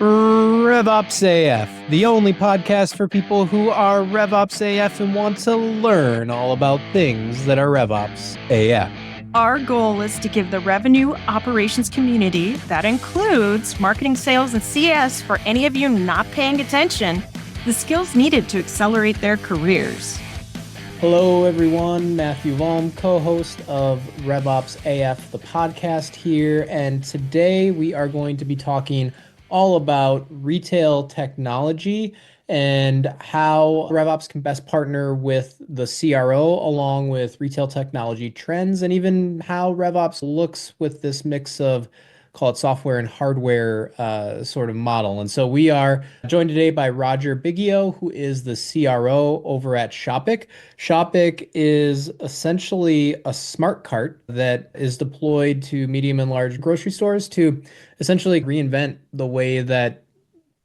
RevopsAF, the only podcast for people who are RevopsAF and want to learn all about things that are RevOps AF. Our goal is to give the revenue operations community, that includes marketing, sales, and CS for any of you not paying attention, the skills needed to accelerate their careers. Hello, everyone. Matthew Volm, co-host of RevopsAF, the podcast here. And today we are going to be talking all about retail technology and how RevOps can best partner with the CRO along with retail technology trends, and even how RevOps looks with this mix of, call it software and hardware sort of model. And so we are joined today by Roger Bigio, who is the CRO over at Shopic. Shopic is essentially a smart cart that is deployed to medium and large grocery stores to essentially reinvent the way that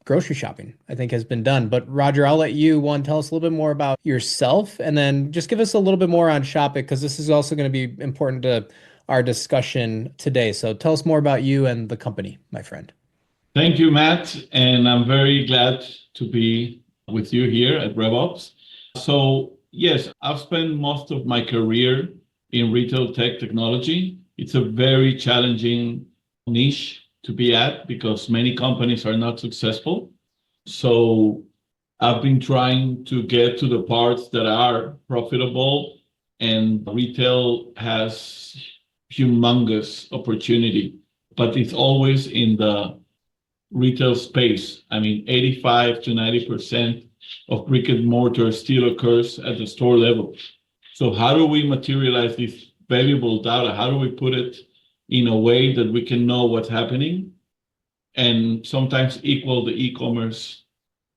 grocery shopping, I think, has been done. But Roger, I'll let you, tell us a little bit more about yourself, and then just give us a little bit more on Shopic, because this is also going to be important to our discussion today. So tell us more about you and the company, my friend. Thank you, Matt. And I'm very glad to be with you here at RevOps. So yes, I've spent most of my career in retail tech technology. It's a very challenging niche to be at because many companies are not successful. So I've been trying to get to the parts that are profitable, and retail has humongous opportunity, but it's always in the retail space. I mean, 85 to 90% of brick and mortar still occurs at the store level. So how do we materialize this valuable data? How do we put it in a way that we can know what's happening and sometimes equal the e-commerce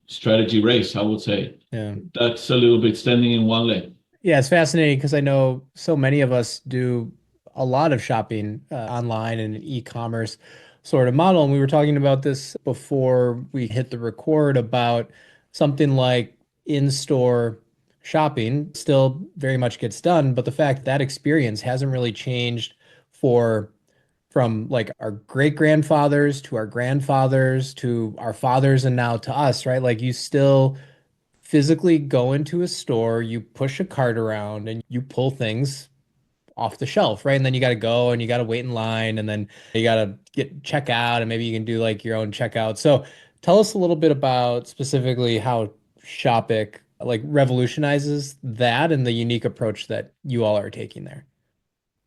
strategy race, I would say. Yeah. That's a little bit standing in one leg. Yeah, it's fascinating because I know so many of us do a lot of shopping online and e-commerce sort of model. And we were talking about this before we hit the record about something like in-store shopping still very much gets done. But the fact that experience hasn't really changed from like our great grandfathers to our grandfathers to our fathers and now to us, right? Like you still physically go into a store, you push a cart around and you pull things off the shelf, right? And then you got to go and you got to wait in line, and then you got to check out, and maybe you can do like your own checkout. So tell us a little bit about specifically how Shopic like revolutionizes that and the unique approach that you all are taking there.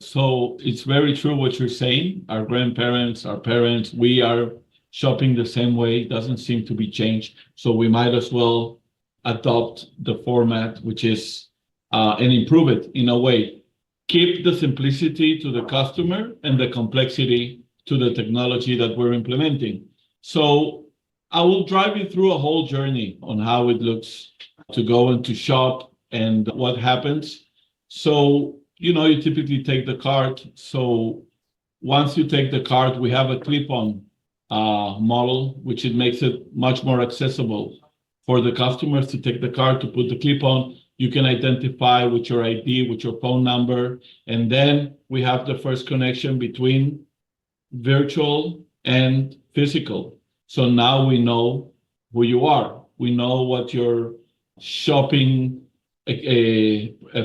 So it's very true what you're saying. Our grandparents, our parents, we are shopping the same way. It doesn't seem to be changed. So we might as well adopt the format, which is, and improve it in a way. Keep the simplicity to the customer and the complexity to the technology that we're implementing. So I will drive you through a whole journey on how it looks to go and to shop and what happens. So, you typically take the cart. So once you take the cart, we have a clip-on model, which it makes it much more accessible for the customers to take the cart, to put the clip on. You can identify with your ID, with your phone number. And then we have the first connection between virtual and physical. So now we know who you are. We know what your shopping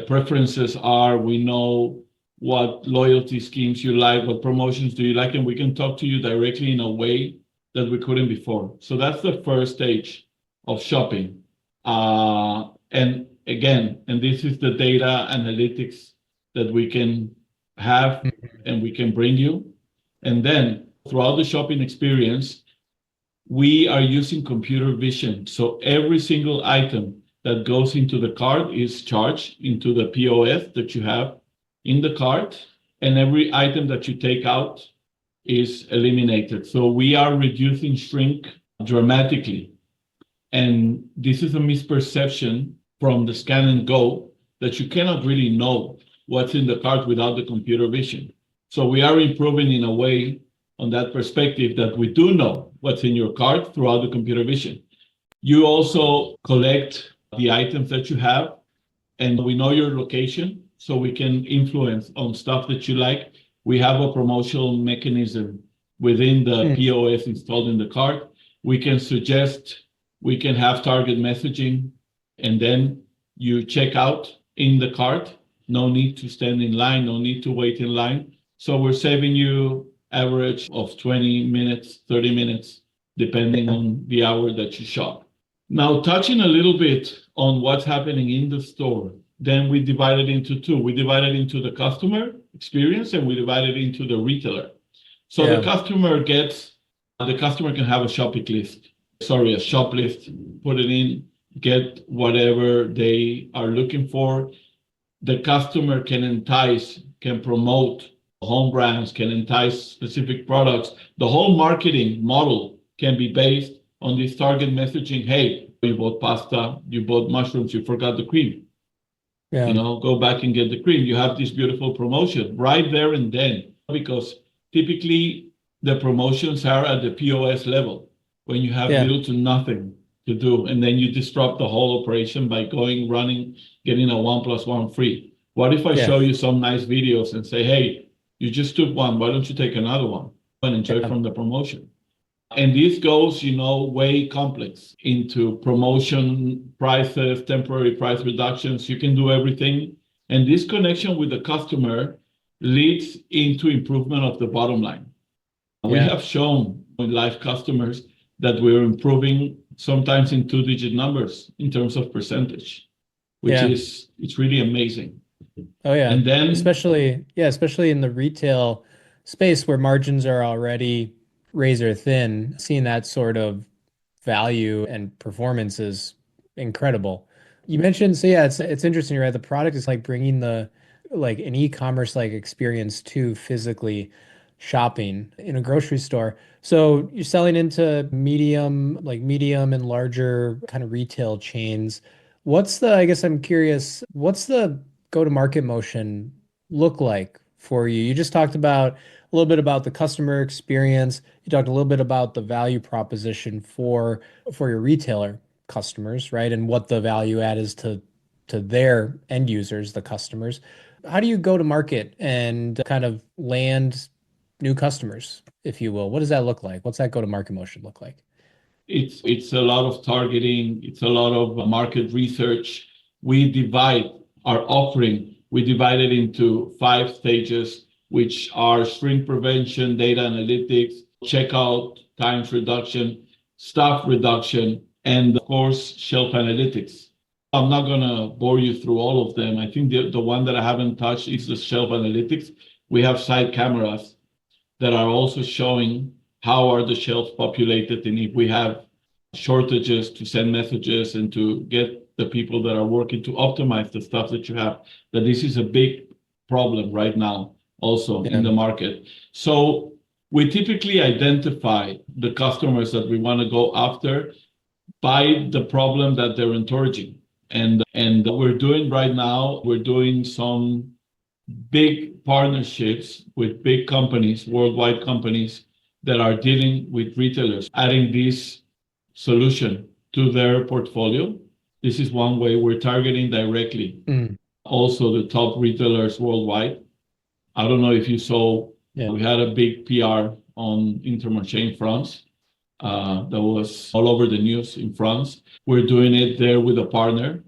preferences are. We know what loyalty schemes you like, what promotions do you like, and we can talk to you directly in a way that we couldn't before. So that's the first stage of shopping. And again, and this is the data analytics that we can have and we can bring you. And then throughout the shopping experience, we are using computer vision. So every single item that goes into the cart is charged into the POS that you have in the cart, and every item that you take out is eliminated. So we are reducing shrink dramatically. And this is a misperception from the scan and go that you cannot really know what's in the cart without the computer vision. So we are improving in a way on that perspective that we do know what's in your cart throughout the computer vision. You also collect the items that you have, and we know your location, so we can influence on stuff that you like. We have a promotional mechanism within the POS installed in the cart. We can suggest, we can have target messaging, and then you check out in the cart. No need to stand in line, no need to wait in line. So we're saving you average of 20 minutes, 30 minutes, depending on the hour that you shop. Now, touching a little bit on what's happening in the store, then we divide it into two. We divide it into the customer experience and we divide it into the retailer. So the customer can have a Shopic list, a shop list, put it in, get whatever they are looking for. The customer can entice, can promote home brands, can entice specific products. The whole marketing model can be based on this target messaging. Hey, you bought pasta, you bought mushrooms, you forgot the cream. Yeah. Go back and get the cream. You have this beautiful promotion right there and then, because typically the promotions are at the POS level when you have little to nothing to do. And then you disrupt the whole operation by running, getting a 1+1 free. What if I show you some nice videos and say, hey, you just took one, why don't you take another one and enjoy from the promotion? And this goes, way complex into promotion prices, temporary price reductions. You can do everything. And this connection with the customer leads into improvement of the bottom line. We have shown with live customers that we're improving sometimes in 2-digit numbers in terms of percentage, which it's really amazing. Oh yeah. And then especially in the retail space where margins are already razor thin, seeing that sort of value and performance is incredible. You mentioned, it's interesting, right? The product is like bringing an e-commerce like experience to physically shopping in a grocery store. So you're selling into medium and larger kind of retail chains. I guess I'm curious, what's the go-to-market motion look like for you? You just talked about a little bit about the customer experience. You talked a little bit about the value proposition for your retailer customers, right? And what the value add is to their end users, the customers. How do you go to market and kind of land new customers, if you will? What does that look like? What's that go-to-market motion look like? It's a lot of targeting. It's a lot of market research. We divide our offering. We divide it into 5 stages, which are shrink prevention, data analytics, checkout times reduction, staff reduction, and of course, shelf analytics. I'm not going to bore you through all of them. I think the one that I haven't touched is the shelf analytics. We have side cameras that are also showing how are the shelves populated, and if we have shortages, to send messages and to get the people that are working to optimize the stuff that you have, that this is a big problem right now also in the market. So we typically identify the customers that we want to go after by the problem that they're encouraging. And we're doing right now, we're doing some big partnerships with big companies, worldwide companies that are dealing with retailers, adding this solution to their portfolio. This is one way we're targeting directly. Also the top retailers worldwide. I don't know if you saw, we had a big PR on Intermarché in France. That was all over the news in France. We're doing it there with a partner,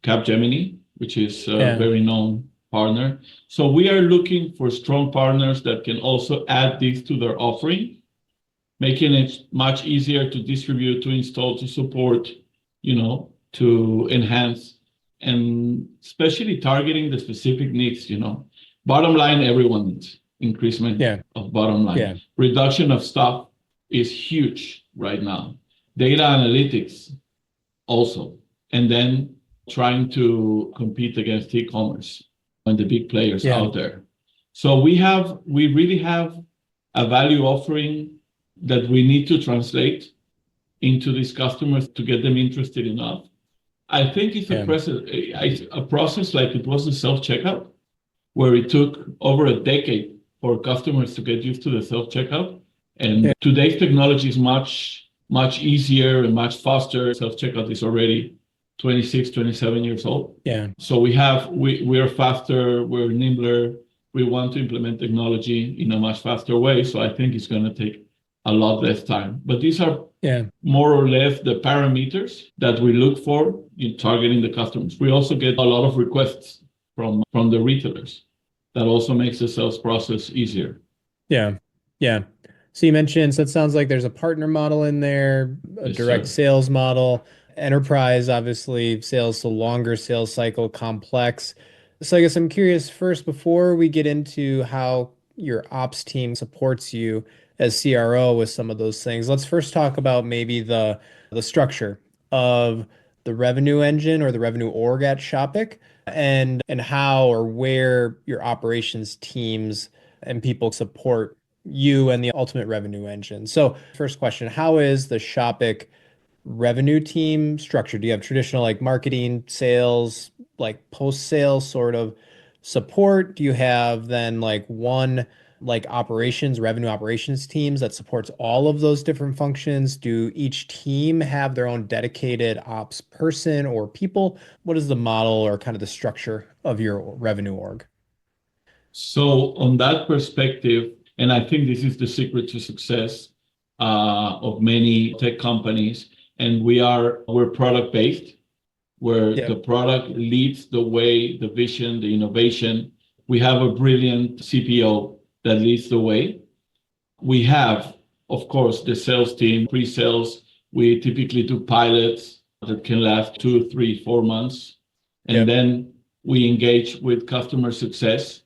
Capgemini, which is a very known partner. So we are looking for strong partners that can also add this to their offering, making it much easier to distribute, to install, to support, to enhance, and especially targeting the specific needs, Bottom line, everyone needs increasement of bottom line. Reduction of stuff is huge right now. Data analytics also. And then trying to compete against e-commerce and the big players out there. So we really have a value offering that we need to translate into these customers to get them interested enough. I think it's a process like it was the self-checkout, where it took over a decade for customers to get used to the self-checkout. And today's technology is much, much easier and much faster. Self-checkout is already 26, 27 years old. So we are faster, we're nimbler, we want to implement technology in a much faster way. So I think it's going to take a lot less time. But these are Yeah. more or less the parameters that we look for in targeting the customers. We also get a lot of requests from the retailers. That also makes the sales process easier. Yeah. Yeah. So you mentioned, so it sounds like there's a partner model in there, a Yes, direct sir. sales model, enterprise, obviously, sales, so longer sales cycle, complex. So I guess I'm curious first, before we get into how your ops team supports you as CRO with some of those things, let's first talk about maybe the structure of the revenue engine or the revenue org at Shopic and how or where your operations teams and people support you and the ultimate revenue engine. So, first question, how is the Shopic revenue team structured? Do you have traditional like marketing, sales, like post-sales sort of support? Do you have then like one like operations, revenue operations teams that supports all of those different functions? Do each team have their own dedicated ops person or people? What is the model or kind of the structure of your revenue org? So on that perspective, and I think this is the secret to success of many tech companies, and we're product based, where Yeah. the product leads the way, the vision, the innovation. We have a brilliant CPO that leads the way. We have, of course, the sales team, pre-sales. We typically do pilots that can last 2, 3, 4 months. And Yep. then we engage with customer success.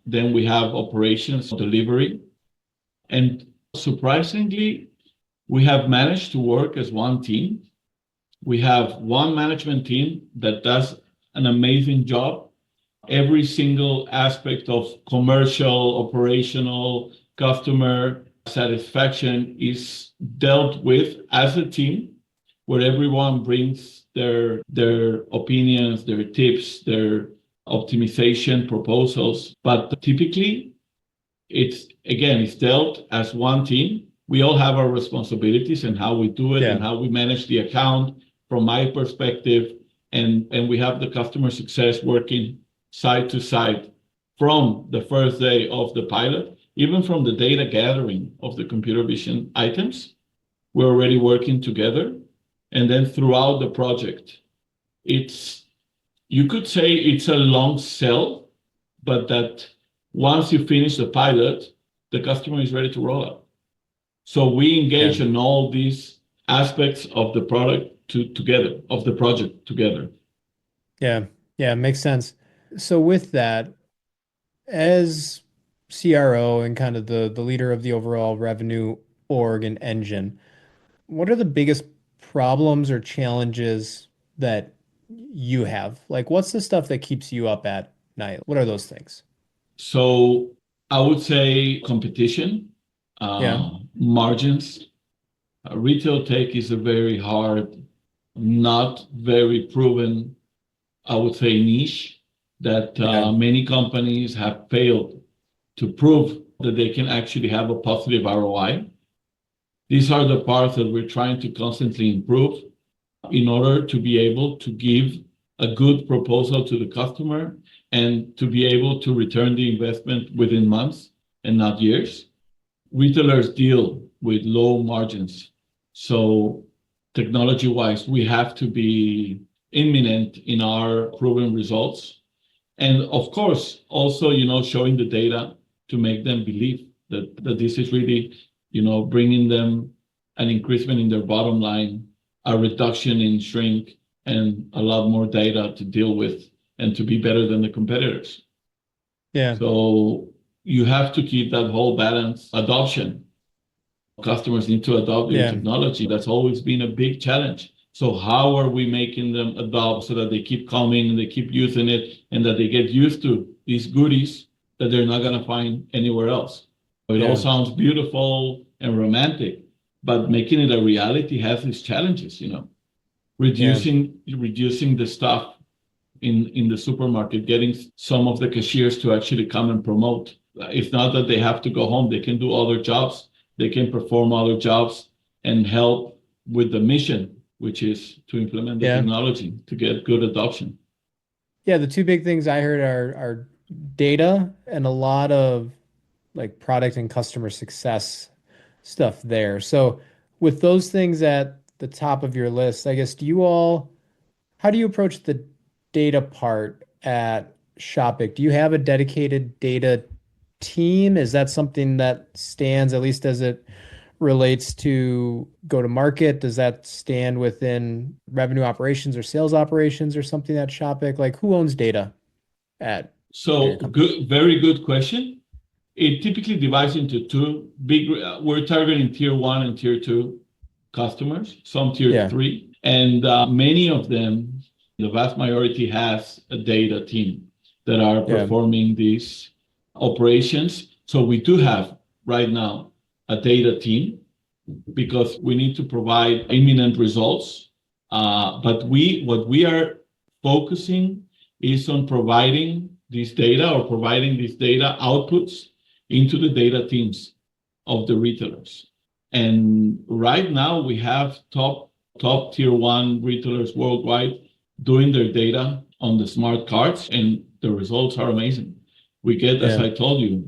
Then we have operations delivery. And surprisingly, we have managed to work as one team. We have one management team that does an amazing job. Every single aspect of commercial, operational, customer satisfaction is dealt with as a team, where everyone brings their opinions, their tips, their optimization proposals. But typically, it's dealt as one team. We all have our responsibilities and how we do it and Yeah. how we manage the account from my perspective. And we have the customer success working side to side from the first day of the pilot, even from the data gathering of the computer vision items. We're already working together. And then throughout the project, you could say it's a long sell, but that once you finish the pilot, the customer is ready to roll out. So we engage Yeah. in all these aspects of the product together, of the project together. Yeah. Yeah. Makes sense. So with that, as CRO and kind of the leader of the overall revenue org and engine, what are the biggest problems or challenges that you have? Like, what's the stuff that keeps you up at night? What are those things? So I would say competition, Yeah. margins. Retail tech is a very hard, not very proven, I would say, niche that Yeah. many companies have failed to prove that they can actually have a positive ROI. These are the parts that we're trying to constantly improve in order to be able to give a good proposal to the customer and to be able to return the investment within months and not years. Retailers deal with low margins. So technology-wise, we have to be imminent in our proven results. And of course, also, showing the data to make them believe that this is really, bringing them an increasement in their bottom line, a reduction in shrink, and a lot more data to deal with and to be better than the competitors. Yeah. So you have to keep that whole balance. Adoption. Customers need to adopt your Yeah. technology. That's always been a big challenge. So how are we making them adopt so that they keep coming and they keep using it and that they get used to these goodies that they're not going to find anywhere else? It all Yeah. sounds beautiful and romantic, but making it a reality has its challenges, Yeah. reducing the stuff in the supermarket, getting some of the cashiers to actually come and promote. It's not that they have to go home. They can do other jobs. They can perform other jobs and help with the mission, which is to implement the Yeah. technology to get good adoption. Yeah. The two big things I heard are data and a lot of like product and customer success stuff there. So with those things at the top of your list, I guess, how do you approach the data part at Shopic? Do you have a dedicated data team? Is that something that stands, at least as it relates to go to market? Does that stand within revenue operations or sales operations or something at Shopic? Like who owns data at your So company? good, very good question. It typically divides into two big, we're targeting tier one and tier two customers, some tier Yeah, three, and many of them, the vast majority has a data team that are yeah, performing these operations. So we do have right now a data team because we need to provide imminent results. But what we are focusing is on providing this data or providing these data outputs into the data teams of the retailers. And right now we have top tier one retailers worldwide doing their data on the smart cards, and the results are amazing. We get, as yeah, I told you,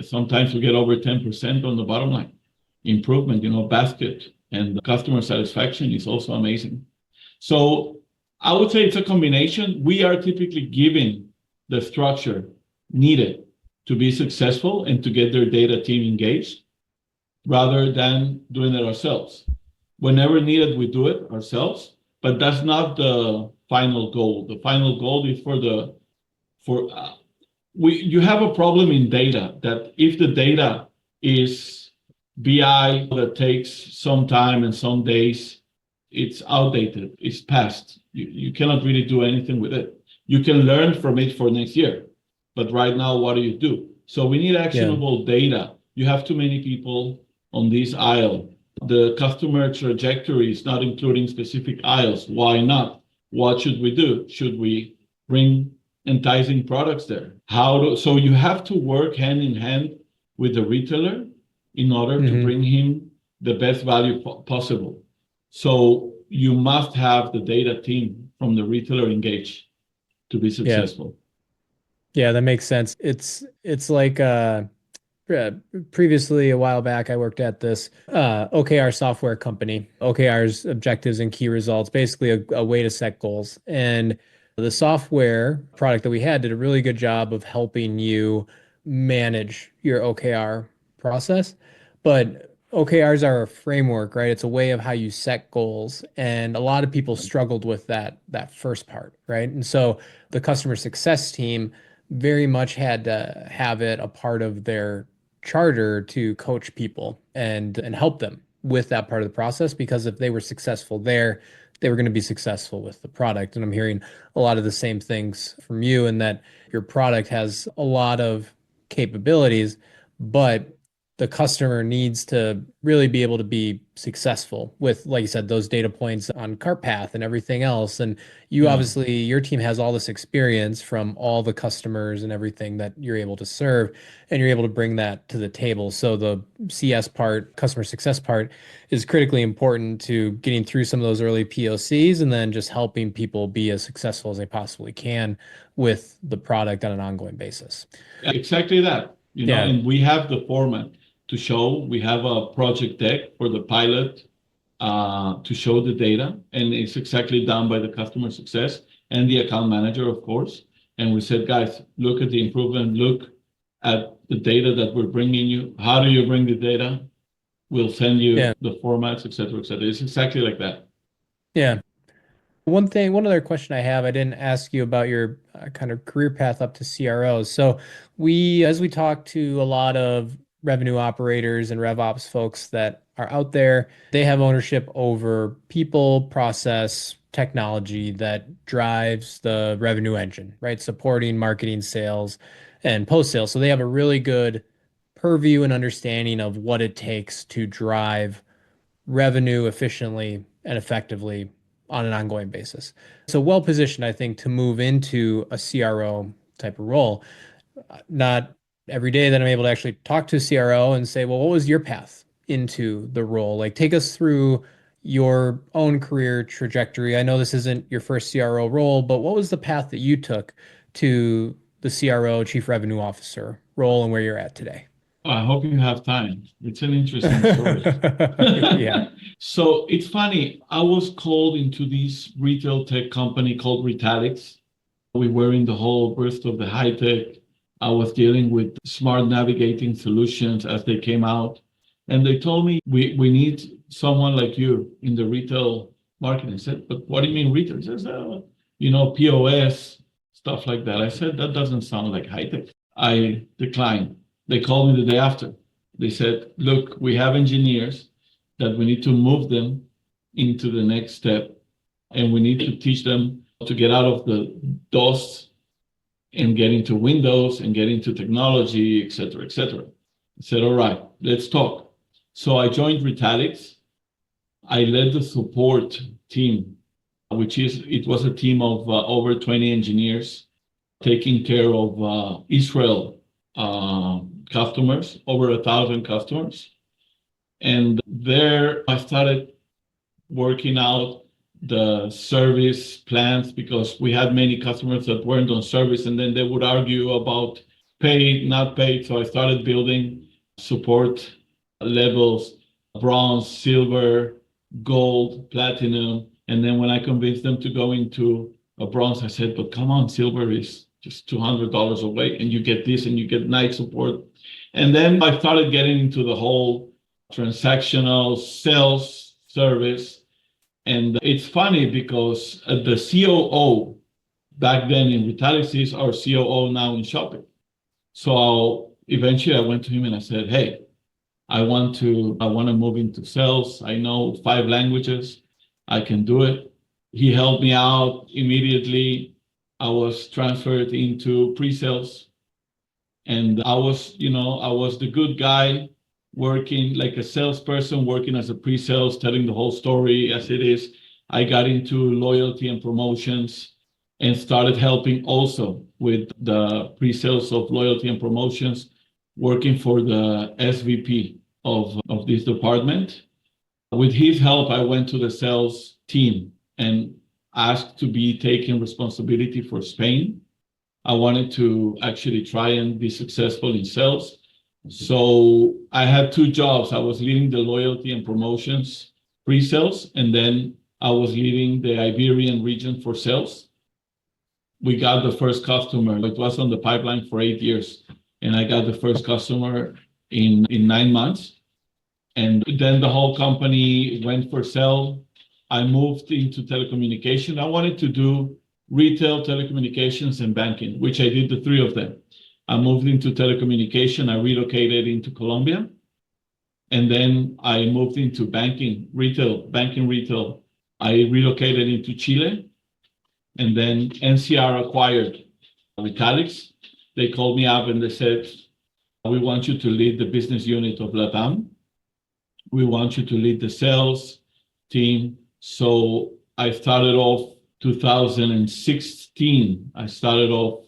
sometimes we get over 10% on the bottom line improvement, basket, and customer satisfaction is also amazing. So I would say it's a combination. We are typically giving the structure needed to be successful and to get their data team engaged rather than doing it ourselves. Whenever needed, we do it ourselves, but that's not the final goal. The final goal is for you have a problem in data that if the data is BI that takes some time and some days, it's outdated, it's past. You cannot really do anything with it. You can learn from it for next year, but right now, what do you do? So we need yeah, actionable data. You have too many people on this aisle. The customer trajectory is not including specific aisles. Why not? What should we do? Should we bring enticing products there? So you have to work hand in hand with the retailer in order to hmm bring him the best value possible. So you must have the data team from the retailer engaged to be yeah, successful. yeah. That makes sense. It's like yeah, previously, a while back, I worked at this OKR software company. OKR's objectives and key results, basically a way to set goals. And the software product that we had did a really good job of helping you manage your OKR process. But OKRs are a framework, right? It's a way of how you set goals. And a lot of people struggled with that first part, right? And so the customer success team very much had to have it a part of their charter to coach people and help them with that part of the process because if they were successful there, they were going to be successful with the product. And I'm hearing a lot of the same things from you in that your product has a lot of capabilities, but the customer needs to really be able to be successful with, like you said, those data points on cart path and everything else. And you Yeah. obviously, your team has all this experience from all the customers and everything that you're able to serve, and you're able to bring that to the table. So the CS part, customer success part, is critically important to getting through some of those early POCs and then just helping people be as successful as they possibly can with the product on an ongoing basis. Exactly that. Yeah. And we have the format to show. We have a project deck for the pilot to show the data, and it's exactly done by the customer success and the account manager, of course. And we said, guys, look at the improvement, look at the data that we're bringing you. How do you bring the data? We'll send Yeah. you the formats, et cetera, et cetera. It's exactly like that. Yeah. One other question I have, I didn't ask you about your kind of career path up to CROs. So as we talk to a lot of revenue operators and RevOps folks that are out there, they have ownership over people, process, technology that drives the revenue engine, right? Supporting marketing, sales, and post sales. So they have a really good purview and understanding of what it takes to drive revenue efficiently and effectively on an ongoing basis. So well positioned, I think, to move into a CRO type of role. Not every day that I'm able to actually talk to a CRO and say, well, what was your path into the role? Like, take us through your own career trajectory. I know this isn't your first CRO role, but what was the path that you took to the CRO, Chief Revenue Officer role, and where you're at today? I hope you have time. It's an interesting story. Yeah. So it's funny. I was called into this retail tech company called Retalix. We were in the whole burst of the high tech. I was dealing with smart navigating solutions as they came out. And they told me, we need someone like you in the retail marketing. I said, but what do you mean retail? He says, POS, stuff like that. I said, that doesn't sound like high tech. I declined. They called me the day after. They said, look, we have engineers that we need to move them into the next step, and we need to teach them to get out of the DOS and get into Windows and get into technology, et cetera, et cetera. I said, all right, let's talk. So I joined Retalix. I led the support team, it was a team of over 20 engineers taking care of Israel customers, over 1,000 customers. And there I started working out the service plans because we had many customers that weren't on service, and then they would argue about paid, not paid. So I started building support levels, bronze, silver, gold, platinum. And then when I convinced them to go into a bronze, I said, but come on, silver is just $200 away, and you get this and you get night support. And then I started getting into the whole transactional sales service. And it's funny because the COO back then in Retalix is our COO now in Shopic. So eventually I went to him and I said, hey, I want to move into sales. I know 5 languages. I can do it. He helped me out immediately. I was transferred into pre-sales, and I was the good guy working like a salesperson, working as a pre-sales, telling the whole story as it is. I got into loyalty and promotions and started helping also with the pre-sales of loyalty and promotions, working for the SVP of this department. With his help, I went to the sales team and asked to be taking responsibility for Spain. I wanted to actually try and be successful in sales. So I had 2 jobs. I was leading the loyalty and promotions pre-sales, and then I was leading the Iberian region for sales. We got the first customer. It was on the pipeline for 8 years, and I got the first customer in 9 months. And then the whole company went for sale. I moved into telecommunication. I wanted to do retail, telecommunications, and banking, which I did the 3 of them. I moved into telecommunication. I relocated into Colombia. And then I moved into banking retail. I relocated into Chile. And then NCR acquired Retalix. They called me up and they said, we want you to lead the business unit of LATAM. We want you to lead the sales team. So I started off 2016. I started off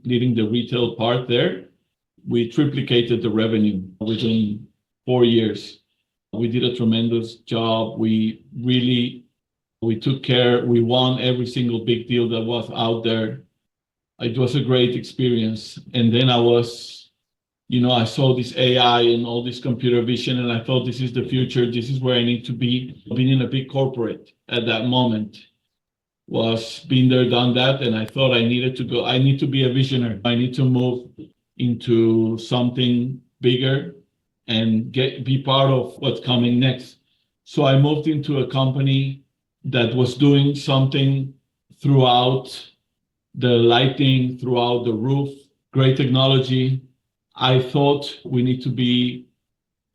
leading the retail part there. We triplicated the revenue within 4 years. We did a tremendous job. We took care. We won every single big deal that was out there. It was a great experience. And then I saw this AI and all this computer vision, and I thought this is the future. This is where I need to be. Being in a big corporate at that moment was been there, done that. And I thought I need to be a visionary. I need to move into something bigger and be part of what's coming next. So I moved into a company that was doing something throughout the lighting, throughout the roof, great technology. I thought we need to be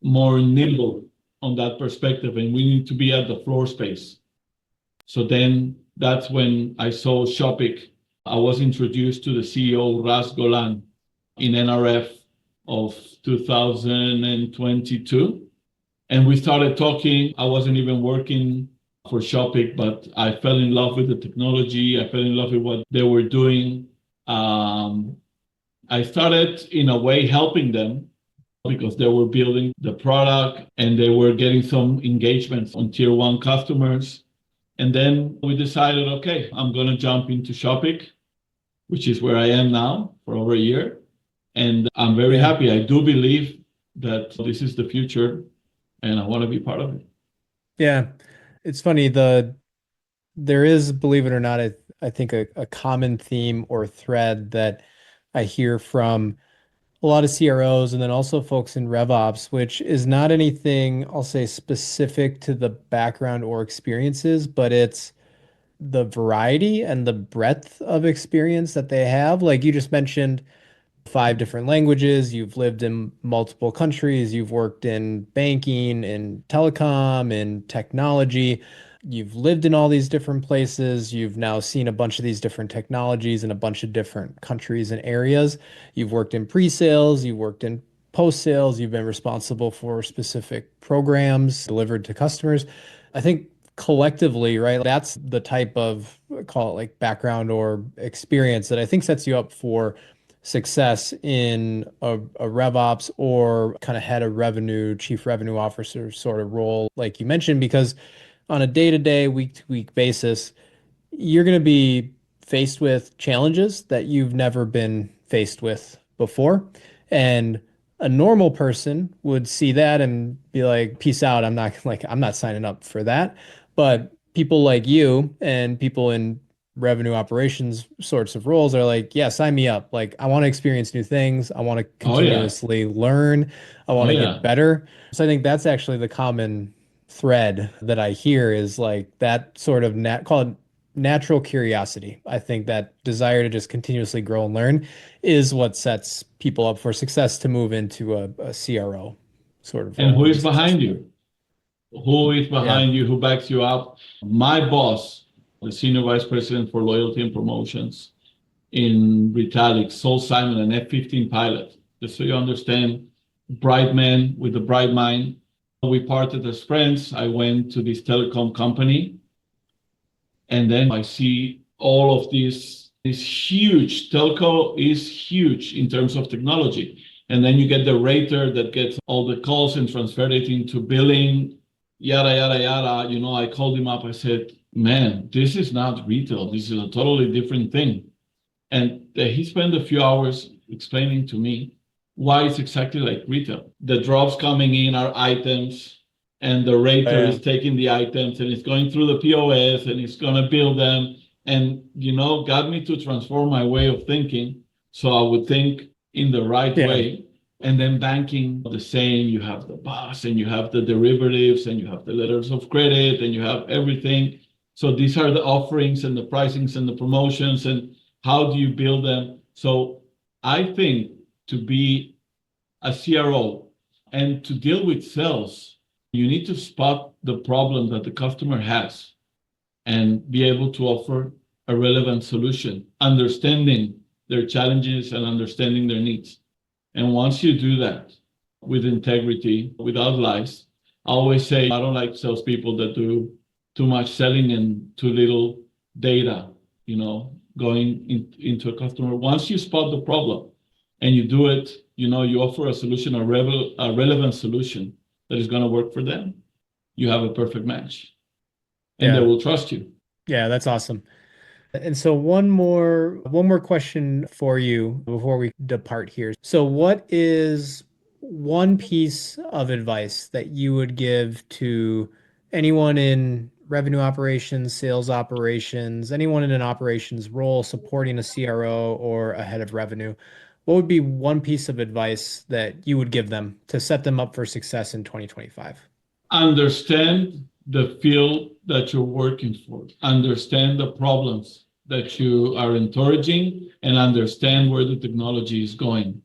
more nimble on that perspective, and we need to be at the floor space. So then that's when I saw Shopic. I was introduced to the CEO, Ras Golan, in NRF of 2022. And we started talking. I wasn't even working for Shopic, but I fell in love with the technology. I fell in love with what they were doing. I started, in a way, helping them because they were building the product and they were getting some engagements on tier 1 customers. And then we decided, okay, I'm going to jump into Shopic, which is where I am now for over a year. And I'm very happy. I do believe that this is the future and I want to be part of it. Yeah. It's funny, there is, believe it or not, I think a common theme or thread that I hear from a lot of CROs and then also folks in RevOps, which is not anything I'll say specific to the background or experiences, but it's the variety and the breadth of experience that they have. Like you just mentioned, 5 different languages, you've lived in multiple countries, you've worked in banking, in telecom, in technology, you've lived in all these different places, you've now seen a bunch of these different technologies in a bunch of different countries and areas. You've worked in pre-sales, you've worked in post-sales, you've been responsible for specific programs delivered to customers. I think collectively, right, that's the type of, call it like background or experience that I think sets you up for success in a RevOps or kind of head of revenue, chief revenue officer sort of role, like you mentioned, because on a day-to-day, week-to-week basis, you're going to be faced with challenges that you've never been faced with before. And a normal person would see that and be like, peace out. I'm not signing up for that. But people like you and people in revenue operations sorts of roles are like, yeah, sign me up. Like, I want to experience new things. I want to Oh, yeah. continuously learn. I want Oh, to yeah. get better. So I think that's actually the common thread that I hear is like that sort of call it natural curiosity. I think that desire to just continuously grow and learn is what sets people up for success to move into a CRO sort of And role who and be is behind successful. you? Who is Yeah. behind you? Who backs you up? My boss, the senior vice president for loyalty and promotions in Retalix, Sol Simon, an F-15 pilot. Just so you understand, bright man with a bright mind. We parted as friends. I went to this telecom company, and then I see all of this huge. Telco is huge in terms of technology. And then you get the rater that gets all the calls and transfer it into billing, yada, yada, yada. I called him up. I said, man, this is not retail. This is a totally different thing. And he spent a few hours explaining to me why it's exactly like retail. The drops coming in are items, and the rater is taking the items and it's going through the POS and it's going to bill them. And, got me to transform my way of thinking so I would think in the right Yeah. way. And then banking, the same. You have the BOS and you have the derivatives and you have the letters of credit and you have everything. So these are the offerings and the pricings and the promotions and how do you build them? So I think to be a CRO and to deal with sales, you need to spot the problem that the customer has and be able to offer a relevant solution, understanding their challenges and understanding their needs. And once you do that with integrity, without lies, I always say I don't like salespeople that do too much selling and too little data, going into a customer. Once you spot the problem and you do it, you offer a solution, a relevant solution that is going to work for them, you have a perfect match and they Yeah. will trust you. Yeah, that's awesome. And so one more question for you before we depart here. So what is one piece of advice that you would give to anyone in revenue operations, sales operations, anyone in an operations role supporting a CRO or a head of revenue? What would be one piece of advice that you would give them to set them up for success in 2025? Understand the field that you're working for, understand the problems that you are encouraging, and understand where the technology is going.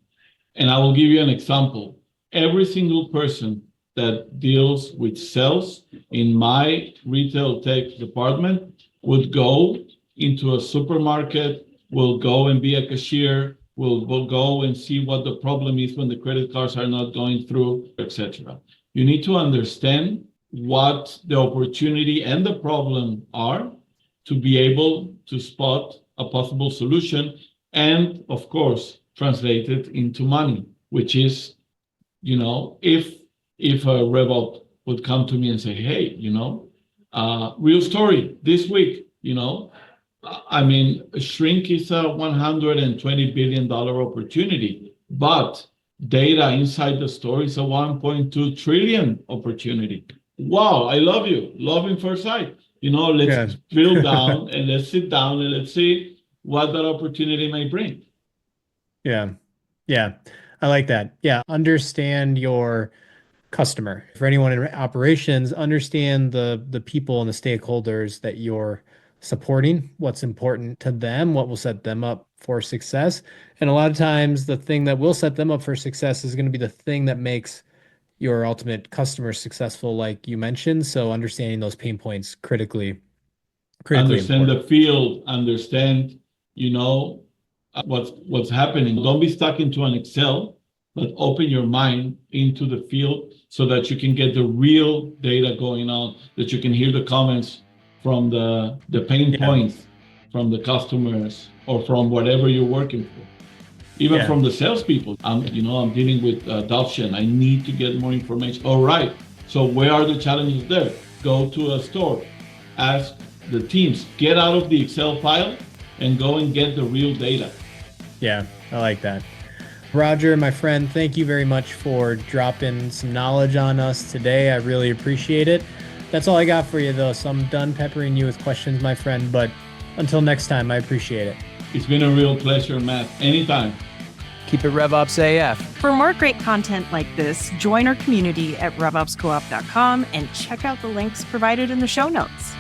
And I will give you an example. Every single person that deals with sales in my retail tech department would go into a supermarket, will go and be a cashier, will go and see what the problem is when the credit cards are not going through, etc. You need to understand what the opportunity and the problem are to be able to spot a possible solution and, of course, translate it into money, which is, if a RevOps would come to me and say, hey, real story this week, I mean, shrink is a $120 billion opportunity. But data inside the store is a 1.2 trillion opportunity. Wow, I love you. Love in first sight. Let's drill down and let's sit down and let's see what that opportunity may bring. Yeah. Yeah. I like that. Yeah. Understand your customer. For anyone in operations, understand the people and the stakeholders that you're supporting, what's important to them, what will set them up for success. And a lot of times the thing that will set them up for success is going to be the thing that makes your ultimate customer successful, like you mentioned. So understanding those pain points critically Understand important. the field, understand, what's happening. Don't be stuck into an Excel, but open your mind into the field so that you can get the real data going on, that you can hear the comments from the pain points from the customers or from whatever you're working for. Even from the salespeople. I'm dealing with adoption. I need to get more information. All right. So where are the challenges there? Go to a store, ask the teams, get out of the Excel file and go and get the real data. Yeah, I like that. Roger, my friend, thank you very much for dropping some knowledge on us today. I really appreciate it. That's all I got for you, though. So I'm done peppering you with questions, my friend. But until next time, I appreciate it. It's been a real pleasure, Matt. Anytime. Keep it RevOpsAF. For more great content like this, join our community at RevOpsCoop.com and check out the links provided in the show notes.